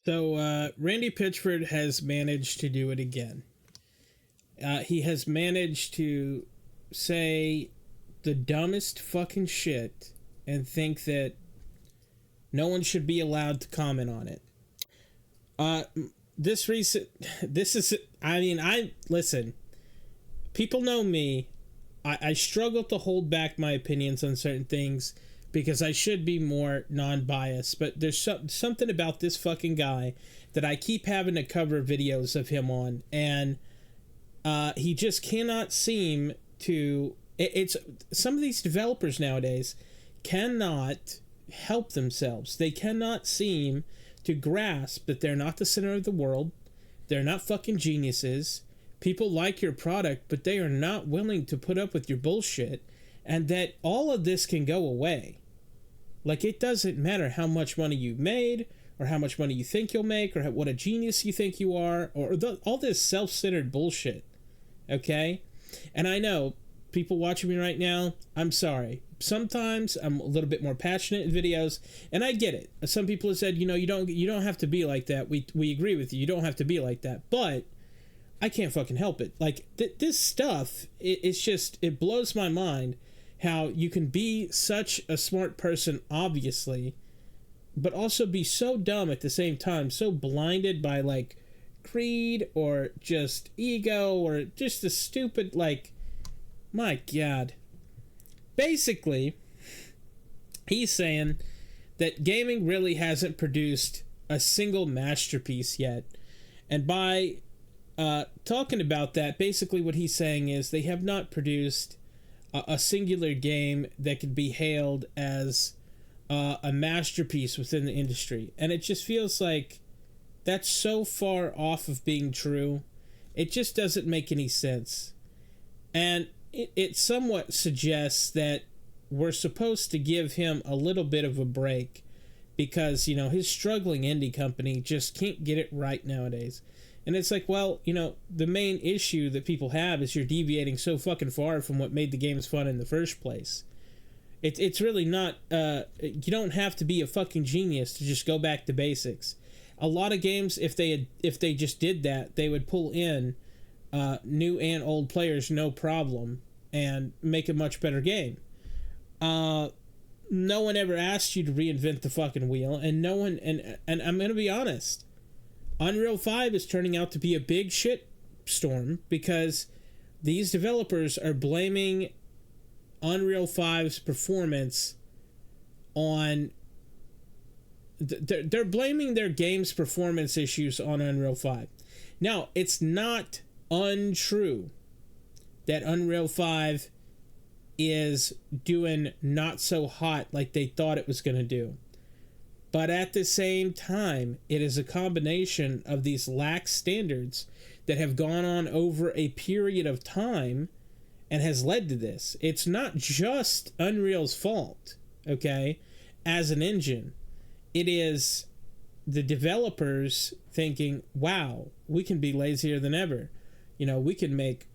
So, Randy Pitchford has managed to do it again. He has managed to say the dumbest fucking shit and think that no one should be allowed to comment on it. This is, listen, people know me. I struggle to hold back my opinions on certain things because I should be more non-biased, but there's something about this fucking guy that I keep having to cover videos of him on, and he just cannot seem to... It's some of these developers nowadays cannot help themselves. They cannot seem to grasp that they're not the center of the world. They're not fucking geniuses. People like your product, but they are not willing to put up with your bullshit, and that all of this can go away. Like, it doesn't matter how much money you've made, or how much money you think you'll make, or what a genius you think you are, or all this self-centered bullshit. Okay? And I know, people watching me right now, I'm sorry. Sometimes I'm a little bit more passionate in videos, and I get it. Some people have said, you don't have to be like that. We agree with you. You don't have to be like that. But I can't fucking help it. Like, this stuff, it's just, it blows my mind how you can be such a smart person, obviously, but also be so dumb at the same time, so blinded by, like, greed or just ego or just a stupid, like, my God. Basically, he's saying that gaming really hasn't produced a single masterpiece yet. And by talking about that, basically what he's saying is they have not produced a singular game that could be hailed as a masterpiece within the industry. And it just feels like that's so far off of being true. It just doesn't make any sense. And it somewhat suggests that we're supposed to give him a little bit of a break because, his struggling indie company just can't get it right nowadays. And it's like, well, the main issue that people have is you're deviating so fucking far from what made the games fun in the first place. It's really not, you don't have to be a fucking genius to just go back to basics. A lot of games, if they just did that, they would pull in new and old players no problem and make a much better game. No one ever asked you to reinvent the fucking wheel, and no one, and I'm gonna be honest, Unreal 5 is turning out to be a big shit storm because these developers are blaming Unreal 5's performance on... They're blaming their game's performance issues on Unreal 5. Now, it's not untrue that Unreal 5 is doing not so hot like they thought it was going to do. But at the same time, it is a combination of these lax standards that have gone on over a period of time and has led to this. It's not just Unreal's fault, okay, as an engine. It is the developers thinking, wow, we can be lazier than ever. We can make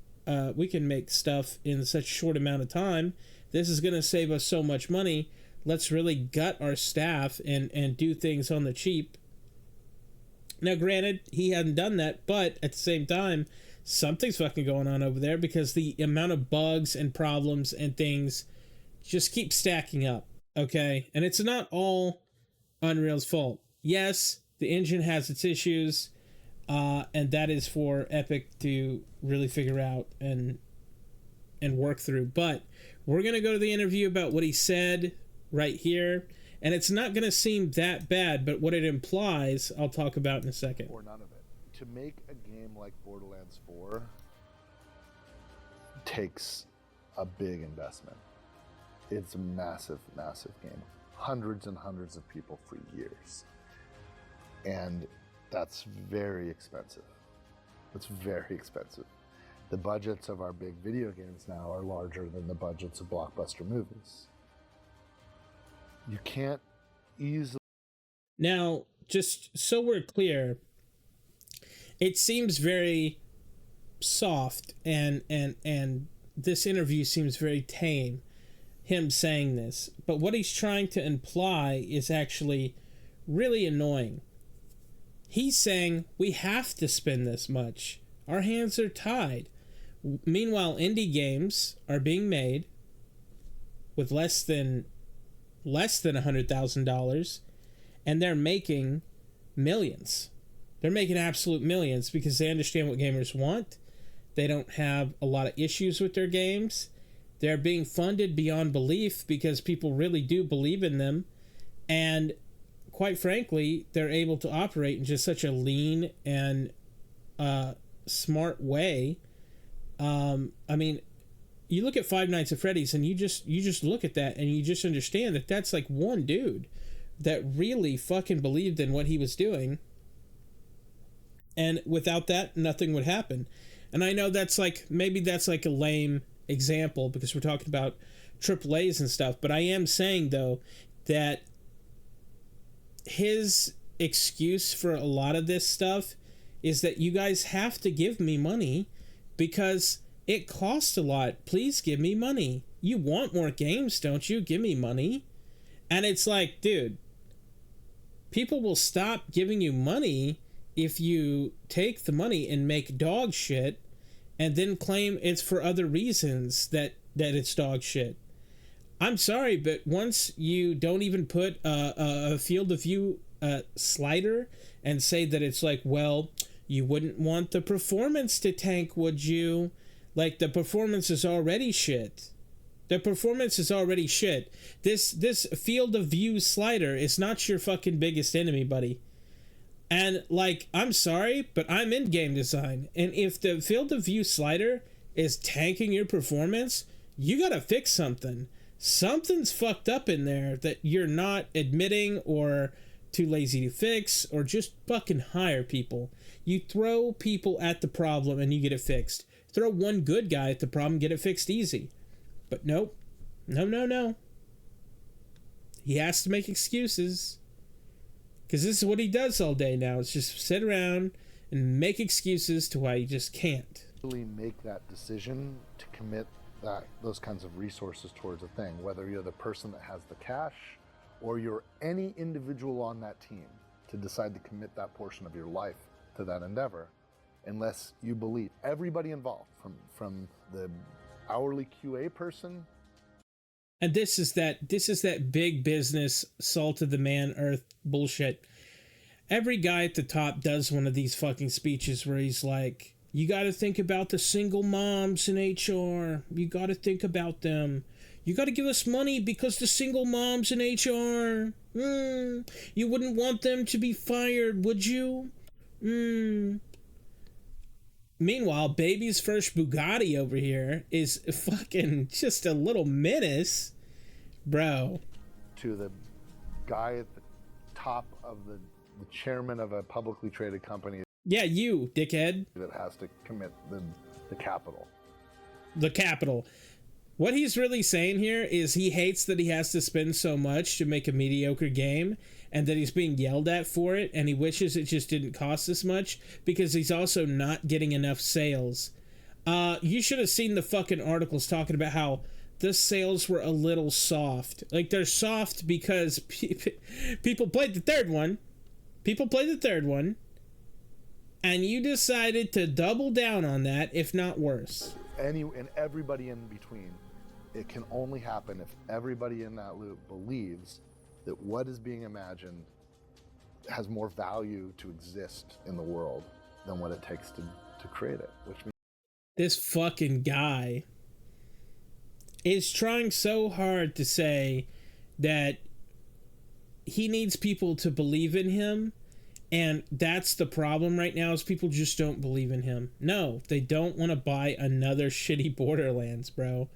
stuff in such a short amount of time. This is going to save us so much money. Let's really gut our staff and do things on the cheap. Now, granted, he hadn't done that, but at the same time, something's fucking going on over there because the amount of bugs and problems and things just keep stacking up, okay? And it's not all Unreal's fault. Yes, the engine has its issues, and that is for Epic to really figure out and work through. But we're going to go to the interview about what he said right here, and it's not going to seem that bad, but what it implies I'll talk about in a second. Or none of it. To make a game like Borderlands 4 takes a big investment. It's a massive game. Hundreds and hundreds of people for years. And that's very expensive. It's very expensive. The budgets of our big video games now are larger than the budgets of blockbuster movies. You can't easily... Now, just so we're clear, it seems very soft and this interview seems very tame, him saying this. But what he's trying to imply is actually really annoying. He's saying we have to spend this much. Our hands are tied. Meanwhile, indie games are being made with less than $100,000, and they're making millions. They're making absolute millions because they understand what gamers want. They don't have a lot of issues with their games. They're being funded beyond belief because people really do believe in them. And quite frankly, they're able to operate in just such a lean and smart way. I mean, you look at Five Nights at Freddy's and you just look at that and you just understand that that's like one dude that really fucking believed in what he was doing. And without that, nothing would happen. And I know that's like, maybe that's like a lame example because we're talking about AAAs and stuff, but I am saying though that his excuse for a lot of this stuff is that you guys have to give me money because it costs a lot. Please give me money. You want more games, don't you? Give me money. And it's like, dude, people will stop giving you money if you take the money and make dog shit and then claim it's for other reasons that it's dog shit. I'm sorry, but once you don't even put a field of view slider and say that it's like, well, you wouldn't want the performance to tank, would you? Like, the performance is already shit. The performance is already shit. This field of view slider is not your fucking biggest enemy, buddy. And, like, I'm sorry, but I'm in game design. And if the field of view slider is tanking your performance, you gotta fix something. Something's fucked up in there that you're not admitting or too lazy to fix or just fucking hire people. You throw people at the problem and you get it fixed. Throw one good guy at the problem, get it fixed easy. But nope. No. He has to make excuses. Because this is what he does all day now. It's just sit around and make excuses to why he just can't. Really make that decision to commit those kinds of resources towards a thing, whether you're the person that has the cash or you're any individual on that team, to decide to commit that portion of your life to that endeavor, unless you believe everybody involved, from the hourly QA person. And this is that big business salt of the man earth bullshit. Every guy at the top does one of these fucking speeches where he's like, you got to think about the single moms in HR. You got to think about them. You got to give us money because the single moms in HR. You wouldn't want them to be fired, would you? Meanwhile, baby's first Bugatti over here is fucking just a little menace, bro. To the guy at the top of the chairman of a publicly traded company. Yeah, you, dickhead. That has to commit the capital. The capital. What he's really saying here is he hates that he has to spend so much to make a mediocre game and that he's being yelled at for it, and he wishes it just didn't cost this much because he's also not getting enough sales. You should have seen the fucking articles talking about how the sales were a little soft. Like, they're soft because people played the third one. And you decided to double down on that, if not worse. And everybody in between. It can only happen if everybody in that loop believes that what is being imagined has more value to exist in the world than what it takes to create it. Which means this fucking guy is trying so hard to say that he needs people to believe in him. And that's the problem right now, is people just don't believe in him. No, they don't want to buy another shitty Borderlands, bro.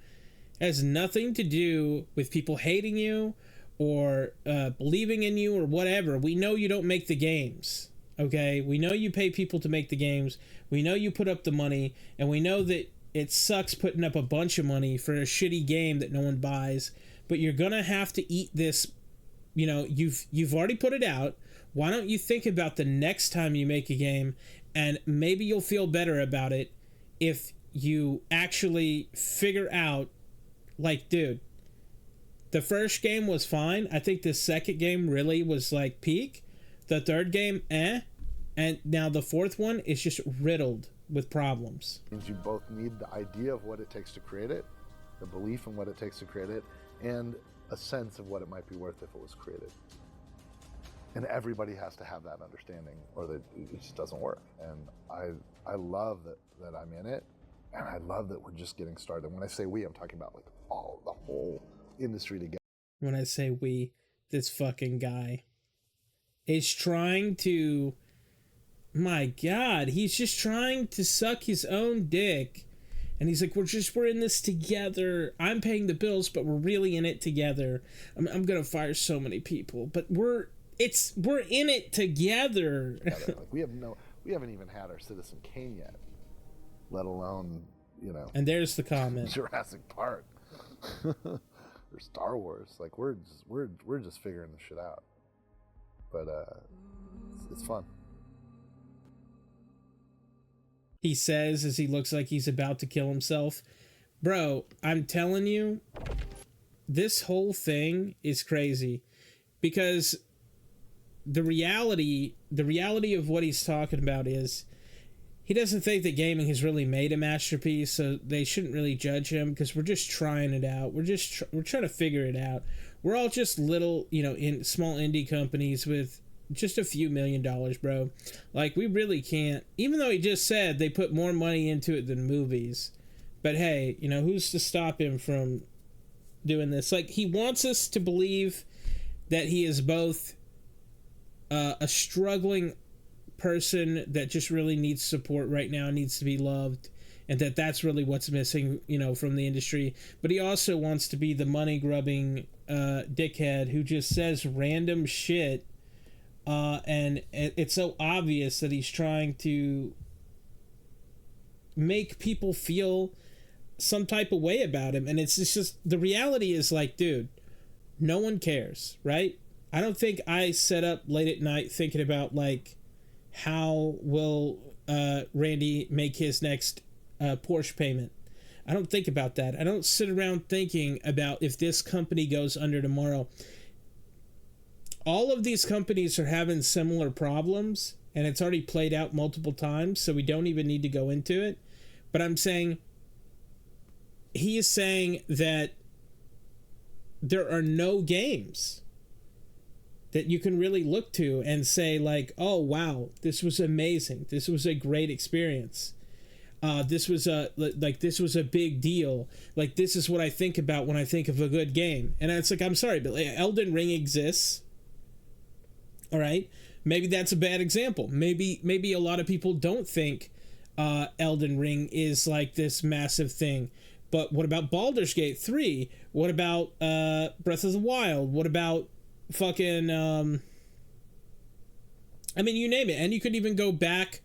It has nothing to do with people hating you or believing in you or whatever. We know you don't make the games, okay? We know you pay people to make the games. We know you put up the money. And we know that it sucks putting up a bunch of money for a shitty game that no one buys. But you're going to have to eat this. You know, you've already put it out. Why don't you think about the next time you make a game, and maybe you'll feel better about it if you actually figure out, like, dude, the first game was fine. I think the second game really was like peak. The third game, And now the fourth one is just riddled with problems. Means you both need the idea of what it takes to create it, the belief in what it takes to create it, and a sense of what it might be worth if it was created. And everybody has to have that understanding, or that it just doesn't work. And I love that I'm in it, and I love that we're just getting started. When I say we, I'm talking about like the whole industry together. When I say we, this fucking guy is trying to, my God, he's just trying to suck his own dick. And he's like, we're in this together. I'm paying the bills, but we're really in it together. I'm gonna fire so many people, but we're in it together. Like we haven't even had our Citizen Kane yet, let alone, you know. And there's the comment. Jurassic Park or Star Wars. Like we're just figuring this shit out. But it's fun. He says as he looks like he's about to kill himself. Bro, I'm telling you, this whole thing is crazy, because the reality of what he's talking about is he doesn't think that gaming has really made a masterpiece, so they shouldn't really judge him, because we're just trying it out. We're trying to figure it out. We're all just little, in small indie companies with just a few $1 million, bro. Like, we really can't, even though he just said they put more money into it than movies. But hey, who's to stop him from doing this? Like, he wants us to believe that he is both a struggling person that just really needs support right now, needs to be loved, and that's really what's missing, from the industry. But he also wants to be the money-grubbing dickhead who just says random shit, and it's so obvious that he's trying to make people feel some type of way about him. And it's just the reality is, like, dude, no one cares, right? I don't think I set up late at night thinking about, like, how will Randy make his next Porsche payment. I don't think about that. I don't sit around thinking about if this company goes under tomorrow. All of these companies are having similar problems, and it's already played out multiple times, so we don't even need to go into it. But I'm saying, he is saying that there are no games that you can really look to and say, like, oh wow, this was amazing, this was a great experience, this was a big deal, like, this is what I think about when I think of a good game. And it's like, I'm sorry, but like, Elden Ring exists, all right, maybe that's a bad example, maybe a lot of people don't think Elden Ring is like this massive thing. But what about Baldur's Gate 3? What about Breath of the Wild? What about fucking you name it. And you could even go back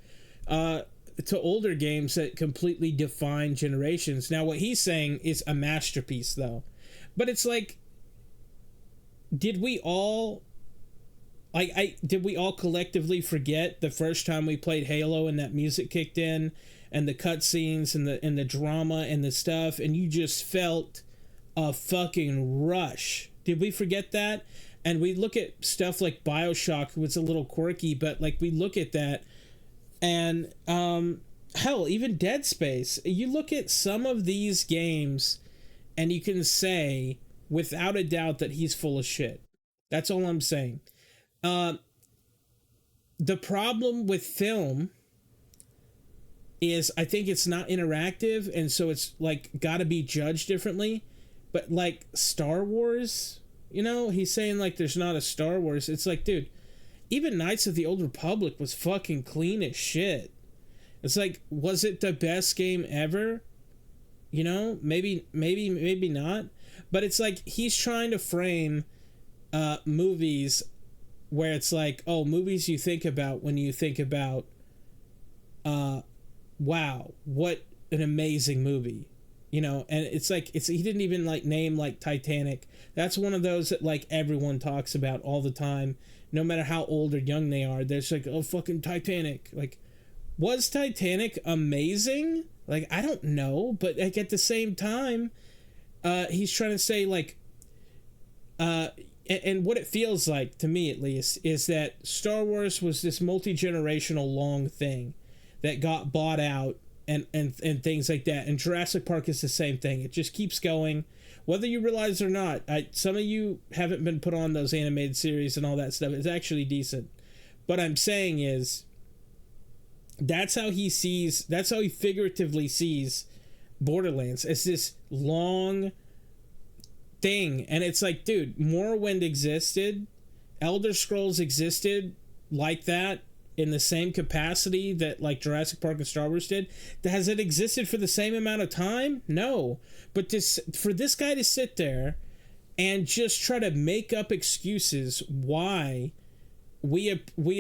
to older games that completely define generations. Now, what he's saying is a masterpiece, though. But it's like, did we all collectively forget the first time we played Halo and that music kicked in, and the cutscenes and the drama and the stuff, and you just felt a fucking rush? Did we forget that? And we look at stuff like BioShock, was a little quirky, but like, we look at that, and hell, even Dead Space. You look at some of these games, and you can say without a doubt that he's full of shit. That's all I'm saying. The problem with film is, I think it's not interactive, and so it's like got to be judged differently. But like Star Wars, he's saying like there's not a Star Wars. It's like, dude, even Knights of the Old Republic was fucking clean as shit. It's like, was it the best game ever? Maybe not. But it's like, he's trying to frame movies where it's like, oh, movies you think about when you think about wow, what an amazing movie. And it's like, he didn't even like name like Titanic. That's one of those that like everyone talks about all the time, no matter how old or young they are. There's like, oh, fucking Titanic. Like, was Titanic amazing? Like, I don't know, but like at the same time, he's trying to say like, and and what it feels like, to me at least, is that Star Wars was this multi-generational long thing that got bought out and things like that. And Jurassic Park is the same thing. It just keeps going, whether you realize or not. Some of you haven't been put on those animated series and all that stuff. It's actually decent. What I'm saying is, that's how he figuratively sees Borderlands, as this long thing. And it's like, dude, Morrowind existed, Elder Scrolls existed like that, in the same capacity that like Jurassic Park and Star Wars did. Has it existed for the same amount of time? No. But for this guy to sit there and just try to make up excuses why we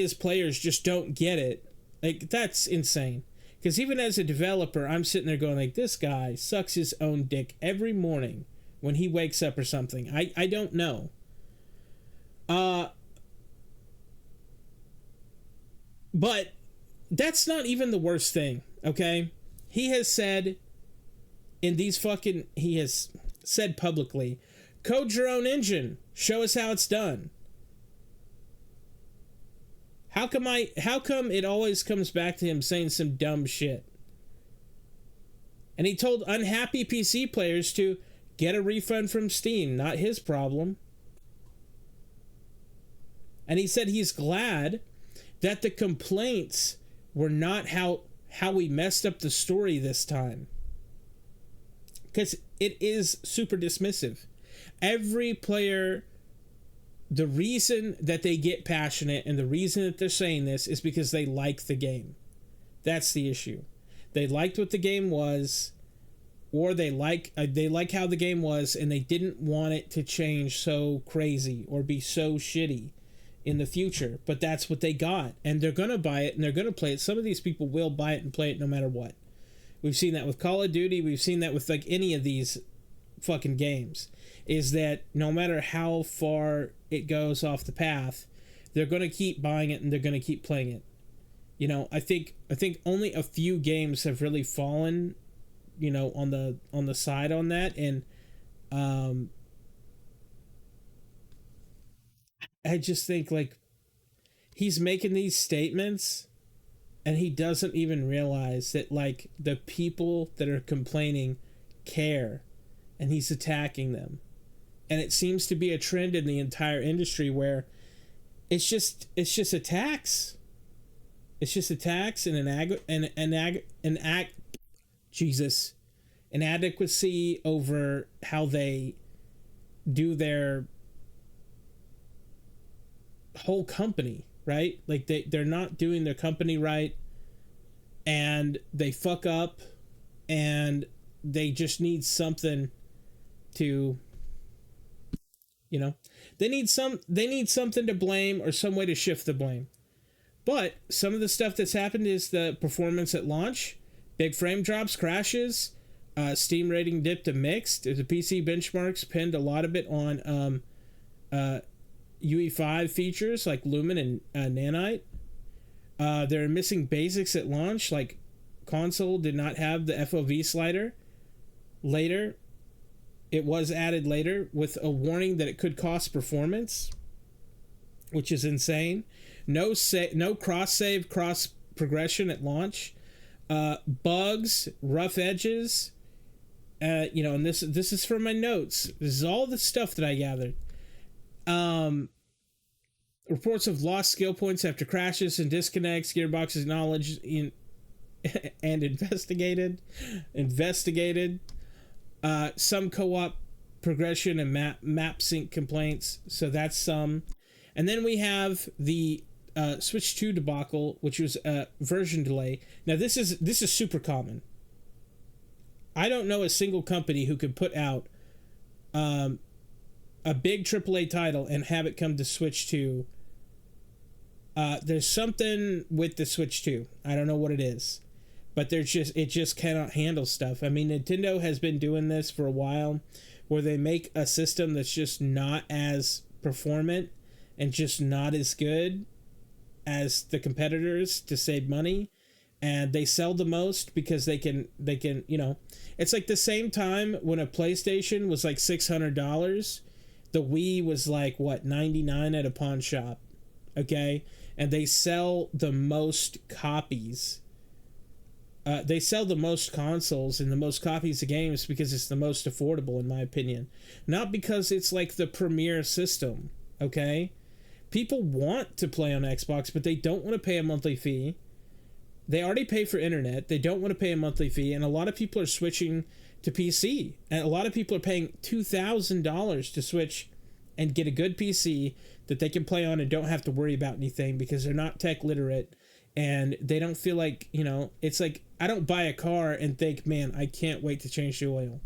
as players just don't get it, like, that's insane. Because even as a developer, I'm sitting there going like, this guy sucks his own dick every morning when he wakes up or something. I don't know. But that's not even the worst thing, okay? He has said publicly, code your own engine. Show us how it's done. How come it always comes back to him saying some dumb shit? And he told unhappy PC players to get a refund from Steam, not his problem. And he said he's glad that the complaints were not how we messed up the story this time. Because it is super dismissive. Every player, the reason that they get passionate and the reason that they're saying this is because they like the game. That's the issue. They liked what the game was, or they like how the game was, and they didn't want it to change so crazy or be so shitty in the future. But that's what they got, and they're gonna buy it and they're gonna play it. Some of these people will buy it and play it no matter what. We've seen that with Call of Duty. We've seen that with like any of these fucking games, is that no matter how far it goes off the path, they're going to keep buying it and they're going to keep playing it. You know, I think only a few games have really fallen, you know, on the side on that. And I just think, like, he's making these statements and he doesn't even realize that, like, the people that are complaining care, and he's attacking them. And it seems to be a trend in the entire industry where it's just attacks. It's just attacks and inadequacy over how they do their whole company, right? Like they're not doing their company right, and they fuck up, and they just need something to, you know, they need something to blame or some way to shift the blame. But some of the stuff that's happened is the performance at launch, big frame drops, crashes, Steam rating dipped to mixed. The PC benchmarks pinned a lot of it on UE5 features like Lumen and Nanite. They're missing basics at launch, like console did not have the FOV slider. Later, it was added later with a warning that it could cost performance, which is insane. No cross save, cross progression at launch. Bugs, rough edges. You know, and this is from my notes. This is all the stuff that I gathered. Reports of lost skill points after crashes and disconnects. Gearbox acknowledged and investigated. Some co-op progression and map sync complaints. So that's some. And then we have the Switch 2 debacle, which was a version delay. Now this is super common. I don't know a single company who could put out a big AAA title and have it come to Switch 2. There's something with the Switch 2. I don't know what it is. But it just cannot handle stuff. I mean, Nintendo has been doing this for a while, where they make a system that's just not as performant and just not as good as the competitors to save money, and they sell the most because they can, you know, it's like the same time when a PlayStation was like $600, The Wii was like, what, 99 at a pawn shop, okay? And they sell the most copies. They sell the most consoles and the most copies of games because it's the most affordable, in my opinion. Not because it's like the premier system, okay? People want to play on Xbox, but they don't want to pay a monthly fee. They already pay for internet. They don't want to pay a monthly fee, and a lot of people are switching to PC. And a lot of people are paying $2,000 to switch and get a good PC that they can play on and don't have to worry about anything because they're not tech literate and they don't feel like, you know, it's like I don't buy a car and think, man, I can't wait to change the oil.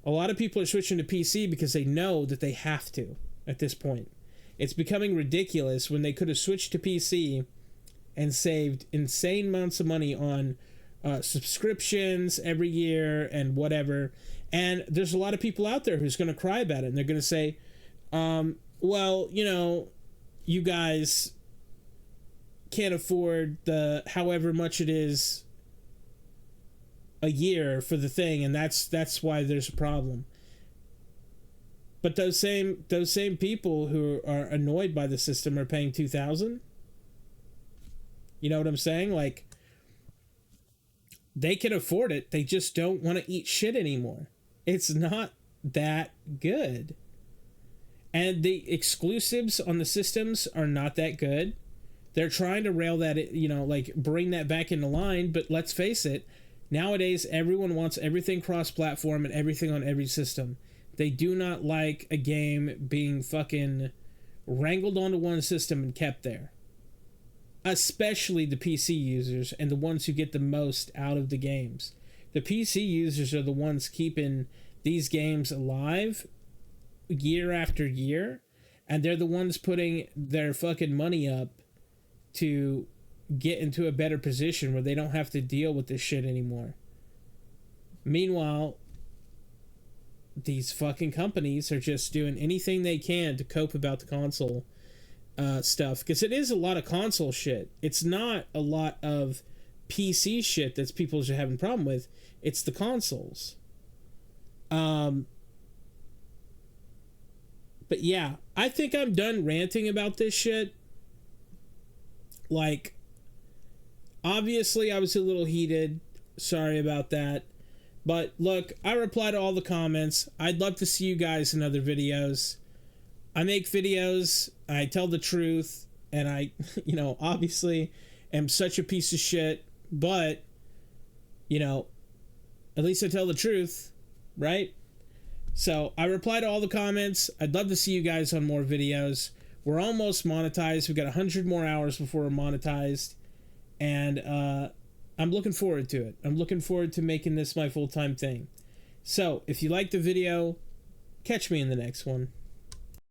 A lot of people are switching to PC because they know that they have to at this point. It's becoming ridiculous when they could have switched to PC and saved insane amounts of money on subscriptions every year and whatever. And there's a lot of people out there who's going to cry about it. And they're going to say, well, you know, you guys can't afford the however much it is a year for the thing. And that's why there's a problem. But those same people who are annoyed by the system are paying $2,000. You know what I'm saying? Like, they can afford it. They just don't want to eat shit anymore. It's not that good. And the exclusives on the systems are not that good. They're trying to rail that, you know, like bring that back into line. But let's face it, nowadays everyone wants everything cross-platform and everything on every system. They do not like a game being fucking wrangled onto one system and kept there. Especially the PC users and the ones who get the most out of the games. The PC users are the ones keeping these games alive year after year, and they're the ones putting their fucking money up to get into a better position where they don't have to deal with this shit anymore. Meanwhile, these fucking companies are just doing anything they can to cope about the console stuff, because it is a lot of console shit. It's not a lot of PC shit that people are having a problem with. It's the consoles. But yeah, I think I'm done ranting about this shit. Like, obviously I was a little heated. Sorry about that. But look, I reply to all the comments. I'd love to see you guys in other videos. I make videos, I tell the truth, and I, you know, obviously am such a piece of shit, but, you know, at least I tell the truth, right? So I reply to all the comments. I'd love to see you guys on more videos. We're almost monetized. We've got 100 more hours before we're monetized, and I'm looking forward to it. I'm looking forward to making this my full-time thing. So if you liked the video, catch me in the next one.